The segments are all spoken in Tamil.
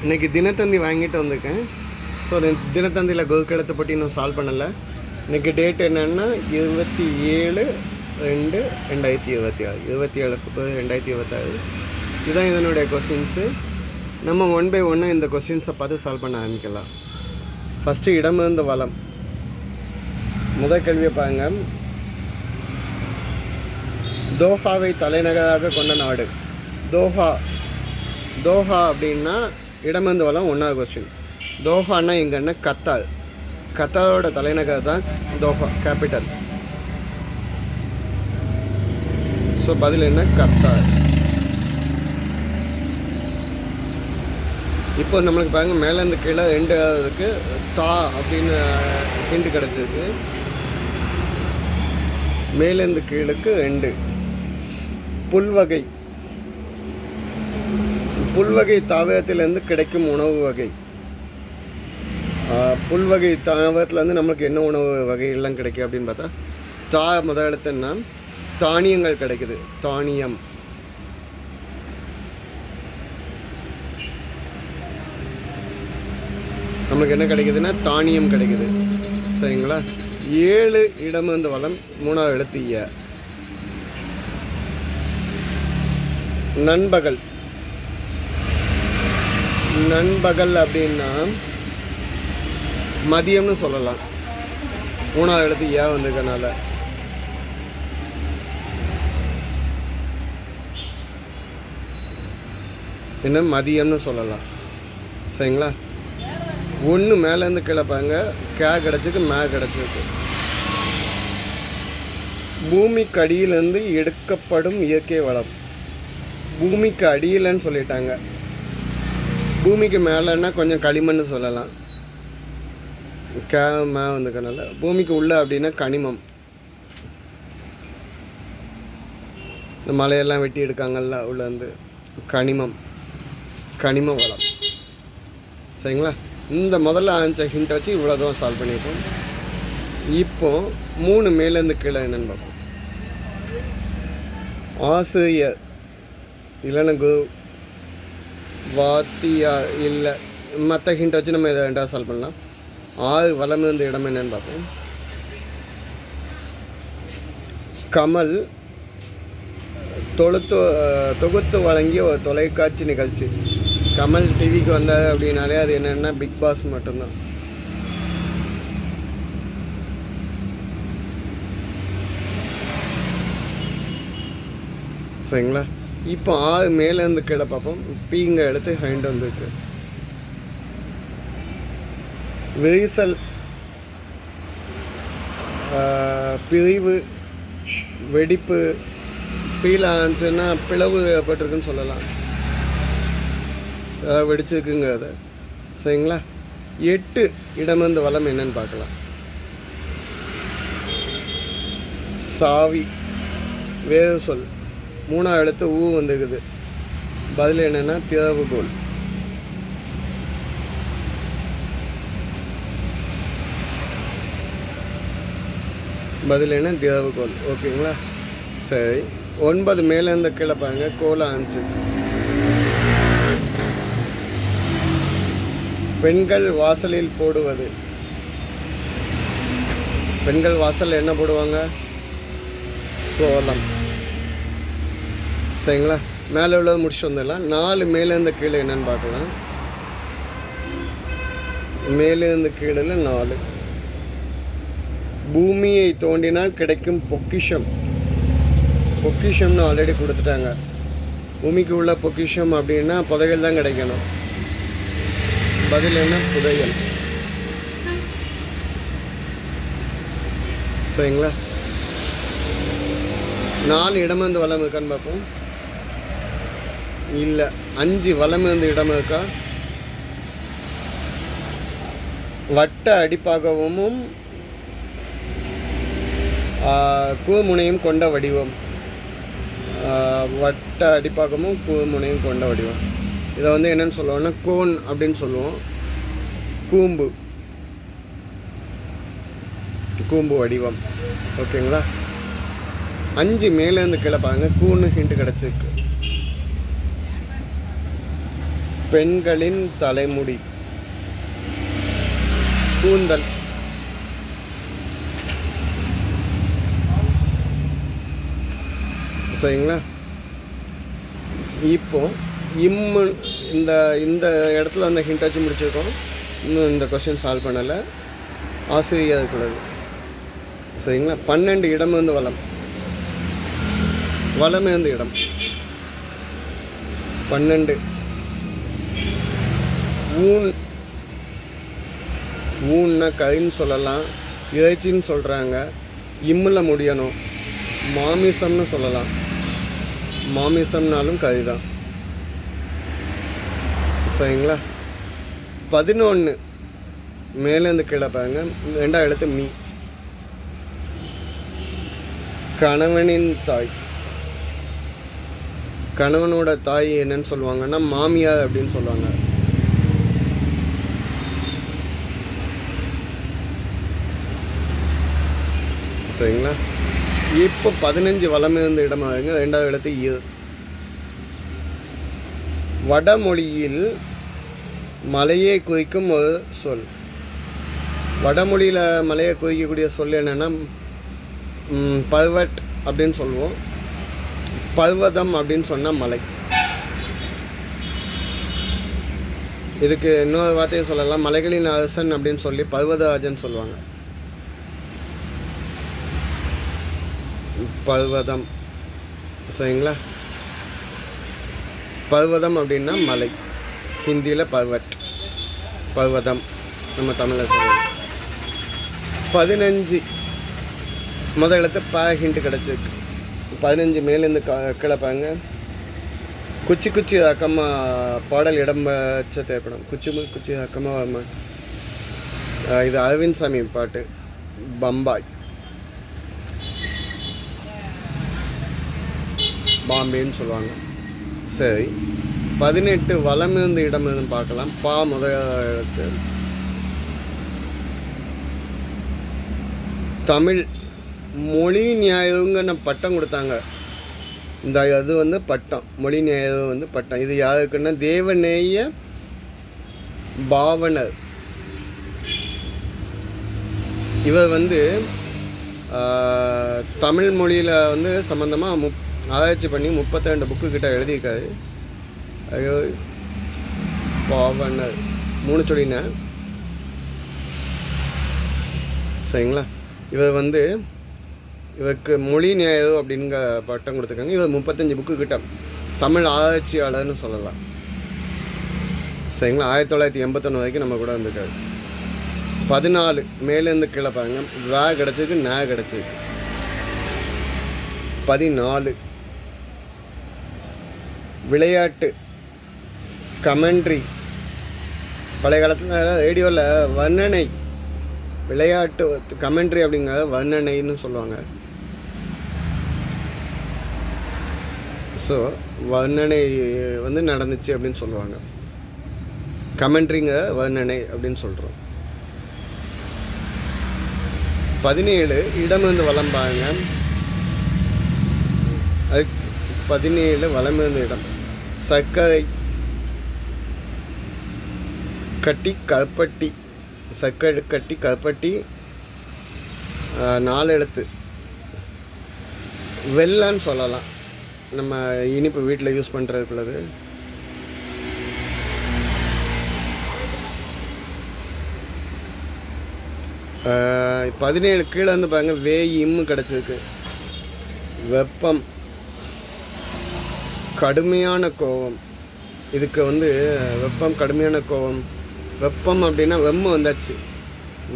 இன்றைக்கி தினத்தந்தி வாங்கிட்டு வந்திருக்கேன். ஸோ தினத்தந்தியில் கோல்கெழுத்து பற்றி இன்னும் சால்வ் பண்ணலை. இன்றைக்கி டேட் என்னென்னா 27/2/2026 27/2/2026. இதுதான் இதனுடைய கொஸ்டின்ஸு. நம்ம 1 by 1 இந்த கொஸ்டின்ஸை பார்த்து சால்வ் பண்ண ஆரம்பிக்கலாம். ஃபஸ்ட்டு இடமிருந்து வளம். முதல் கேள்வியை பாருங்க. தோஹாவை தலைநகராக கொண்ட நாடு. தோஹா அப்படின்னா இடமிருந்து வளம் 1வது கொஸ்டின். தோஹான்னா எங்கன்னா கத்தார். கத்தாரோட தலைநகர் தான் தோஹா, கேபிட்டல். ஸோ பதில் என்ன? கத்தார். இப்போ நம்மளுக்கு பாருங்க, மேலேருந்து கீழே 2 இருக்குது. தா அப்படின்னு ஹிண்ட் கிடச்சிருக்கு. மேலேருந்து கீழுக்கு 2. புல்வகை தாவரத்திலேருந்து கிடைக்கும் உணவு வகை. புல்வகை தாவரத்துலேருந்து நம்மளுக்கு என்ன உணவு வகைகள்லாம் கிடைக்கும் அப்படின்னு பார்த்தா, தா முதல் எழுத்துன்னா தானியங்கள் கிடைக்குது. தானியம். நம்மளுக்கு என்ன கிடைக்குதுன்னா தானியம் கிடைக்குது. சரிங்களா? 7 இடமிருந்து வளம் 3வது எழுத்து ய. நண்பகல் அப்படின்னா மதியம்னு சொல்லலாம். 3வது எழுத்து யா வந்திருக்கனால. என்ன மதியம்னு சொல்லலாம். சரிங்களா? 1 மேலேருந்து கிளப்பாங்க. கே கிடச்சிருக்கு, மே கிடச்சிருக்கு. பூமிக்கு அடியிலேருந்து எடுக்கப்படும் இயற்கை வளம். பூமிக்கு அடியிலன்னு சொல்லிட்டாங்க. பூமிக்கு மேலேன்னா கொஞ்சம் களிமண்ணு சொல்லலாம். கே மே வந்துக்கனால. பூமிக்கு உள்ள அப்படின்னா கனிமம். இந்த மலையெல்லாம் வெட்டி எடுக்காங்கல்ல, உள்ளேருந்து கனிம வளம். சரிங்களா? இந்த முதல்ல ஆரம்பித்த ஹிண்ட்டை வச்சு இவ்வளோ தான் சால்வ் பண்ணியிருக்கோம். இப்போ 3 மேலேருந்து கீழே என்னென்னு பார்ப்போம். ஆசிரியர் இல்லைன்னா வாத்தியார் இல்லை. மற்ற ஹிண்ட் வச்சு நம்ம இதை 2வது சால்வ் பண்ணலாம். 6 வலம் இருந்த இடம் என்னன்னு பார்ப்போம். கமல் தொகுத்து வழங்கிய ஒரு தொலைக்காட்சி நிகழ்ச்சி. கமல் டிவிக்கு வந்தார் அப்படின்னாலே அது என்னென்னா பிக் பாஸ் மட்டும்தான். சரிங்களா? இப்போ 6 மேலேருந்து கீழே பார்ப்போம். பீங்க எடுத்து ஹைண்ட் வந்துருக்கு. விரிசல், பிரிவு, வெடிப்பு. பீல ஆச்சுன்னா பிளவு ஏற்பட்டிருக்குன்னு சொல்லலாம். வெடிச்சிருக்குங்க அதை. சரிங்களா? 8 இடமிருந்து வளம் என்னன்னு பார்க்கலாம். சாவி, வேறு சொல். 3வது எழுத்து ஊ வந்துக்குது. பதில் என்னென்னா திறவுகோல். பதில் என்ன? திறவுகோல். ஓகேங்களா? சரி. 9 மேலேருந்து கீழே பாருங்க. கோல ஆன்சு. பெண்கள் வாசலில் போடுவது. பெண்கள் வாசலில் என்ன போடுவாங்க? கோலம். சரிங்களா? மேலே உள்ளது முடிச்சுட்டு வந்துடலாம். 4 மேலேருந்து கீழே என்னன்னு பார்க்கலாம். மேலேருந்து கீழே 4. பூமியை தோண்டினால் கிடைக்கும் பொக்கிஷம். பொக்கிஷம்னு ஆல்ரெடி கொடுத்துட்டாங்க. பூமிக்கு உள்ள பொக்கிஷம் அப்படின்னா புதையல் தான் கிடைக்கணும். பதில் என்ன? புதையல். சரிங்களா? 4 இடமிருந்து வளம் இருக்கான்னு பார்ப்போம். இல்லை. 5 வலம் இருந்து இடம் இருக்கா? வட்ட அடிப்பாகவும் கூர்முனையும் கொண்ட வடிவம். வட்ட அடிப்பாகவும் கூர்முனையும் கொண்ட வடிவம். இதை வந்து என்னென்னு சொல்லுவோம்னா கோன் அப்படின்னு சொல்லுவோம். கூம்பு வடிவம். ஓகேங்களா? 5 மேலேருந்து கீழே பாருங்க. கூன்னு ஹிண்ட் கிடச்சிருக்கு. பெண்களின் தலைமுடி கூந்தல். சரிங்களா? இப்போ இம்மு இந்த இந்த இடத்துல அந்த ஹிண்ட் வச்சு முடிச்சிருக்கோம். இன்னும் இந்த கொஸ்டின் சால்வ் பண்ணலை. ஆசிரியர் அதுக்குள்ளது. சரிங்களா? 12 இடமிருந்து வலம், வலமிருந்து இடம். 12 ஊன்னா கறின்னு சொல்லலாம், இறைச்சின்னு சொல்கிறாங்க. இம்மில் முடியணும். மாமிசம்னு சொல்லலாம். மாமிசம்னாலும் கறி தான். சரிங்களா? 11 மேலேருந்து கீழே பாருங்க. 2ஆம் எழுத்து மீ. கணவனின் தாய். கணவனோட தாய் என்னன்னு சொல்லுவாங்கன்னா மாமியார் அப்படின்னு சொல்லுவாங்க. சரிங்களா? இப்போ 15 வலமிருந்து இடமாகுங்க. 2ஆவது எழுத்து இ. வடமொழியில் மலையை குறிக்கும் ஒரு சொல். வடமொழியில் மலையை குறிக்கக்கூடிய சொல் என்னென்னா பர்வட் அப்படின்னு சொல்லுவோம். பர்வதம் அப்படின்னு சொன்னால் மலை. இதுக்கு இன்னொரு வார்த்தையை சொல்லலாம். மலைகளின் அரசன் அப்படின்னு சொல்லி பர்வதராஜன் சொல்லுவாங்க. பர்வதம். சரிங்களா? பர்வதம் அப்படின்னா மலை. ஹிந்தியில் பர்வட், பர்வதம். நம்ம தமிழில் சொல்லுவோம். 15 முதல் எழுத்து ப ஹிண்ட் கிடச்சிருக்கு. 15 மேலேருந்து கிளப்பாங்க. குச்சி குச்சி அக்கமாக பாடல் இடம் வச்ச திரைப்படம். குச்சி அக்கமாக. இது அரவிந்த் சாமி பாட்டு. பம்பாய், பாம்பேன்னு சொல்லுவாங்க. சரி, 18 வலமிருந்து இடமிருந்து பார்க்கலாம். பா முதல் எழுத்து. தமிழ் மொழி ஞாயிறுங்கன்னு பட்டம் கொடுத்தாங்க. இந்த அது வந்து பட்டம். மொழி ஞாயிறு வந்து பட்டம். இது யாருக்குன்னா தேவநேய பாவனர். இவர் வந்து தமிழ் மொழியில் வந்து சம்மந்தமாக ஆராய்ச்சி பண்ணி 32 புக்கு கிட்ட எழுதியிருக்காரு. ஐயோ, பாவனர் 3 சொல்லினேன். சரிங்களா? இவர் வந்து இவருக்கு மொழி ஞாயிறு அப்படிங்க பட்டம் கொடுத்துருக்காங்க. இவர் 35 புக்கு கிட்ட தமிழ் ஆராய்ச்சியாளர்னு சொல்லலாம். சரிங்களா? 1981 வரைக்கும் நம்ம கூட வந்திருக்காரு. 14 மேலேருந்து கீழே பாருங்க. வ கிடச்சிருக்கு, ந கிடச்சிருக்கு. 14 விளையாட்டு கமெண்ட்ரி. பழைய காலத்தில் ரேடியோவில் வர்ணனை, விளையாட்டு கமெண்ட்ரி அப்படிங்கிறத வர்ணனைன்னு சொல்லுவாங்க. ஸோ வர்ணனை வந்து நடந்துச்சு அப்படின்னு சொல்லுவாங்க. கமெண்ட்ரிங்க வர்ணனை அப்படின்னு சொல்கிறோம். 17 இடமிருந்து வலம் பாருங்க. அது 17 வலமிருந்து இடம். சர்க்கரை கட்டி கருப்பட்டி. சர்க்கரை கட்டி கருப்பட்டி 4 எழுத்து. வெல்லன்னு சொல்லலாம். நம்ம இனிப்பு வீட்டில் யூஸ் பண்ணுறதுக்குள்ளது. ஆ 17 கீழே வந்து பாருங்க. இம்மு கிடச்சிருக்கு. வெப்பம், கடுமையான கோபம். இதுக்கு வந்து வெப்பம், கடுமையான கோபம். வெப்பம் அப்படின்னா வெம்மை வந்தாச்சு.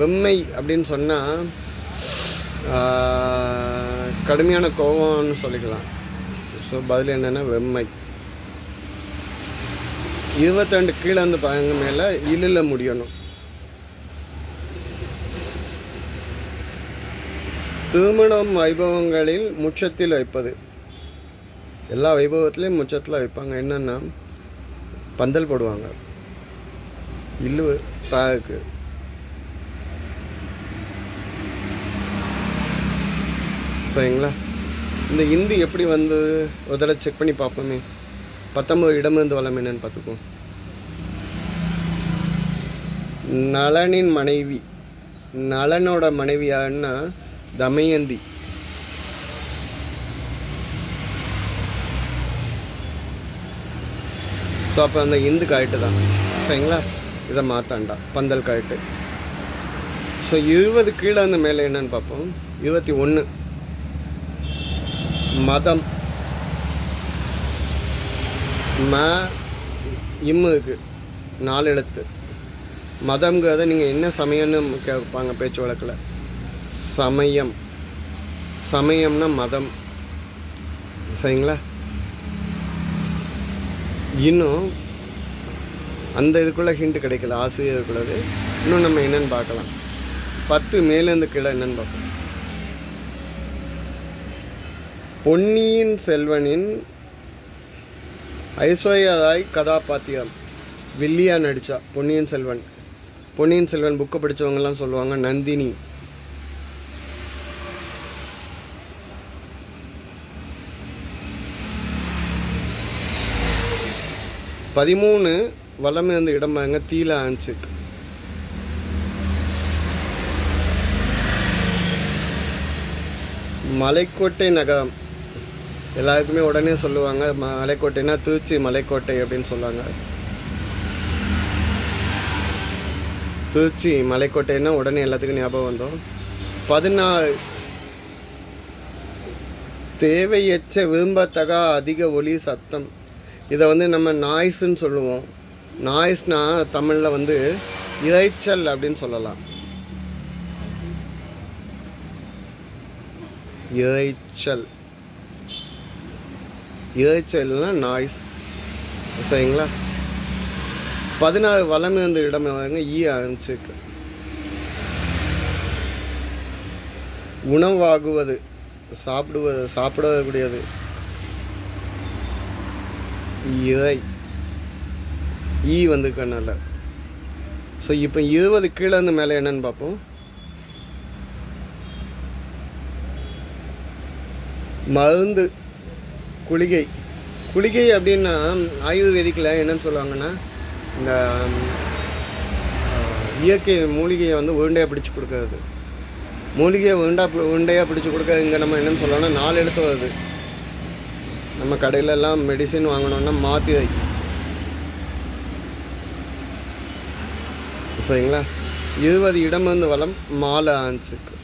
வெம்மை அப்படின்னு சொன்னால் கடுமையான கோபம்னு சொல்லிக்கலாம். ஸோ பதில் என்னென்னா வெம்மை. 22 கீழே வந்து பாருங்க. மேலே இலில் முடியணும். திருமணம் வைபவங்களில் முற்றத்தில் வைப்பது. எல்லா வைபவத்துலேயும் முற்றத்தில் வைப்பாங்க. என்னென்னா பந்தல் போடுவாங்க. இல்லு பாக்கு. சரிங்களா? இந்த இந்தி எப்படி வந்து ஒரு தடவை செக் பண்ணி பார்ப்போமே. 19 இடமிருந்து வலம் என்னன்னு பார்த்துக்குவோம். நளனின் மனைவி. நளனோட மனைவி யாருன்னா தமயந்தி. ஸோ அப்போ அந்த இந்து கரெக்டு தான். சரிங்களா? இதை மாற்றாண்டா, பந்தல் கரெக்டு. ஸோ 20 கீழே வந்து மேலே என்னன்னு பார்ப்போம். 21 மதம். இம்முக்கு 4 எழுத்து. மதம்ங்கிறத நீங்கள் என்ன சமயம்னு கேட்பாங்க பேச்சு வழக்கில். சமயம். சமயம்னா மதம். சரிங்களா? இன்னும் அந்த இதுக்குள்ளே ஹிண்ட் கிடைக்கல, ஆசிரியருக்குள்ளது. இன்னும் நம்ம என்னென்னு பார்க்கலாம். 10 மேலேருந்து கீழே என்னென்னு பார்ப்போம். பொன்னியின் செல்வனின் ஐஸ்வர்யா ராய் கதாபாத்திரம் வில்லியா நடித்தா. பொன்னியின் செல்வன் புக்கை படித்தவங்கலாம் சொல்லுவாங்க நந்தினி. பதிமூணு வளம் இருந்த இடம் பாருங்க, தீல ஆன்சுக்கு. மலைக்கோட்டை நகரம். எல்லாருக்குமே உடனே சொல்லுவாங்க மலைக்கோட்டைனா திருச்சி மலைக்கோட்டை அப்படின்னு சொல்லுவாங்க. திருச்சி மலைக்கோட்டைன்னா உடனே எல்லாத்துக்கும் ஞாபகம் வந்தோம். 14 தேவையற்ற விரும்பத்தக அதிக ஒலி சத்தம். இதை வந்து நம்ம நாய்ஸ்ன்னு சொல்லுவோம். நாய்ஸ்னால் தமிழில் இரைச்சல் அப்படின்னு சொல்லலாம். இரைச்சல்னா நாய்ஸ். சரிங்களா? 16 வளம் இருந்த இடம் ஈ ஆரம்பிச்சிருக்கு. உணவாகுவது, சாப்பிடக்கூடியது. இறை ஈ கண்ணால. ஸோ இப்போ 20 கீழே இருந்து மேலே என்னன்னு பார்ப்போம். மருந்து. குளிகை அப்படின்னா ஆயுர்வேதிக்கில் என்னன்னு சொல்லுவாங்கன்னா, இந்த இயற்கை மூலிகையை உருண்டையாக பிடிச்சி கொடுக்கறது. மூலிகையை உருண்டையாக பிடிச்சி கொடுக்கறது இங்கே நம்ம என்னென்னு சொல்லணும்னா 4 எழுத்து வருது. நம்ம கடையிலெல்லாம் மெடிசின் வாங்கணுன்னா மாத்திரை. சரிங்களா? 20 இடம் வளம் மாலை ஆன்சுக்கு.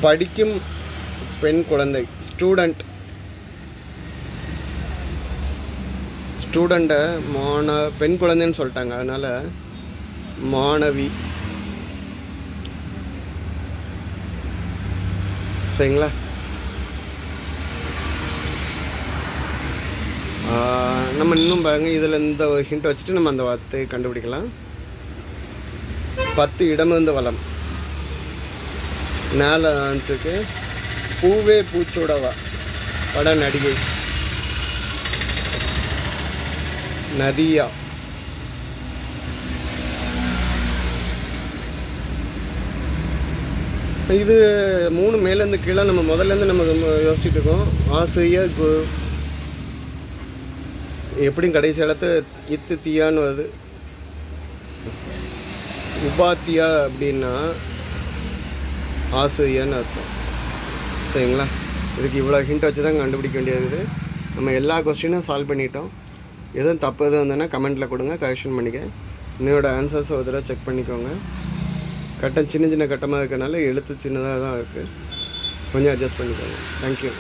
படிக்கும் பெண் குழந்தை ஸ்டூடெண்ட்டை பெண் குழந்தைன்னு சொல்லிட்டாங்க, அதனால் மாணவி. சரிங்களா? நம்ம இன்னும் பாருங்க, இதில் இந்த ஹிண்ட் வச்சுட்டு நம்ம அந்த வார்த்தையை கண்டுபிடிக்கலாம். 10 இடம் வளம். நால ஆன்சுக்கு பூவே பூச்சோடவா பட நடிகை நதியா. இது 3 மேலேருந்து கீழே நம்ம முதல்லேருந்து நம்ம யோசிச்சுட்டு இருக்கோம். ஆசிரியர் எப்படியும் கடைசி இடத்து இத்து தீயான்னு வருது. உபாத்தியா அப்படின்னா ஆசிரியர்னு அர்த்தம். சரிங்களா? இதுக்கு இவ்வளோ ஹிண்ட் வச்சு தான் கண்டுபிடிக்க வேண்டியது. நம்ம எல்லா கொஸ்டினும் சால்வ் பண்ணிட்டோம். எதுவும் தப்பு எதுவும் இருந்ததுன்னா கமெண்ட்டில் கொடுங்க, கரெக்ஷன் பண்ணிக்க. என்னோட ஆன்சர்ஸ் ஒரு தடவை செக் பண்ணிக்கோங்க. கட்டம் சின்ன கட்டமாக இருக்கனால எழுத்து சின்னதாக தான் இருக்குது, கொஞ்சம் அட்ஜஸ்ட் பண்ணிக்கோங்க. தேங்க்யூ.